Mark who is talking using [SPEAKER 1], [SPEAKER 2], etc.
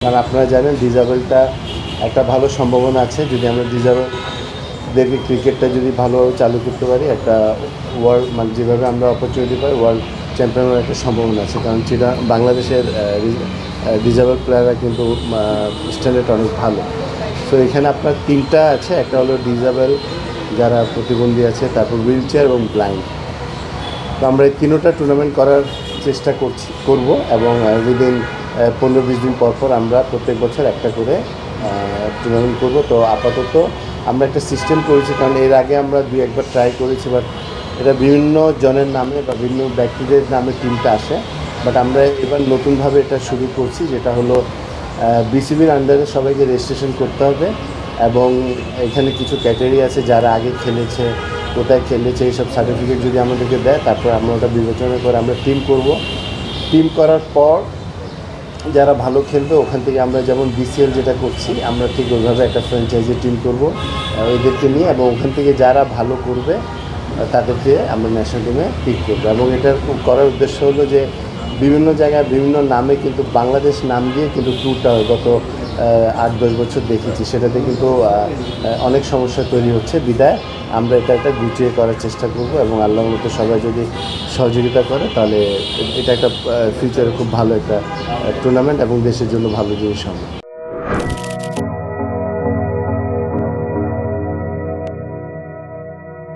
[SPEAKER 1] কারণ আপনারা জানেন ডিজাবেলটা একটা ভালো সম্ভাবনা আছে যদি আমরা ডিজাবেলদেরকে ক্রিকেটটা যদি ভালোভাবে চালু করতে পারি একটা ওয়ার্ল্ড মানে যেভাবে আমরা অপরচুনিটি পাই ওয়ার্ল্ড চ্যাম্পিয়নের একটা সম্ভাবনা আছে কারণ বাংলাদেশের ডিজাবেল প্লেয়াররা কিন্তু স্ট্যান্ডার্ড অনেক ভালো। সো এখানে আপনার তিনটা আছে, একটা হলো ডিজাবেল যারা প্রতিবন্ধী আছে, তারপর হুইল চেয়ার এবং ব্লাইন্ড। তো আমরা এই তিনোটা টুর্নামেন্ট করার চেষ্টা করব এবং উইদিন 15-20 দিন পর পর আমরা প্রত্যেক বছর একটা করে টুর্নামেন্ট করব। তো আপাতত আমরা একটা সিস্টেম করেছি, কারণ এর আগে আমরা 2-1বার ট্রাই করেছি, বাট এটা বিভিন্ন জনের নামে বা বিভিন্ন ব্যক্তিদের নামে টিমটা আসে। বাট আমরা এবার নতুনভাবে এটা শুরু করছি, যেটা হলো বিসিবির আন্ডারে সবাইকে রেজিস্ট্রেশন করতে হবে এবং এখানে কিছু ক্যাটাগরি আছে যারা আগে খেলেছে, কোথায় খেলেছে, এইসব সার্টিফিকেট যদি আমাদেরকে দেয় তারপর আমরা ওটা বিবেচনা করে আমরা টিম করব। টিম করার পর যারা ভালো খেলবে ওখান থেকে আমরা যেমন বিসিএল যেটা করছি আমরা ঠিক ওইভাবে একটা ফ্র্যাঞ্চাইজি টিম করব এদেরকে নিয়ে, এবং ওখান থেকে যারা ভালো করবে তাদেরকে আমরা ন্যাশনাল টিমে পিক করবো। এবং এটার করার উদ্দেশ্য হলো যে বিভিন্ন জায়গায় বিভিন্ন নামে কিন্তু বাংলাদেশ নাম দিয়ে কিন্তু ট্যুরটা হয়, গত 8-10 বছর দেখেছি, সেটাতে কিন্তু অনেক সমস্যা তৈরি হচ্ছে। বিদায় আমরা এটা একটা গুছিয়ে করার চেষ্টা করব এবং আল্লাহর মতো সবাই যদি সহযোগিতা করে তাহলে এটা একটা ফিউচারে খুব ভালো একটা টুর্নামেন্ট এবং দেশের জন্য ভালো জিনিস হবে।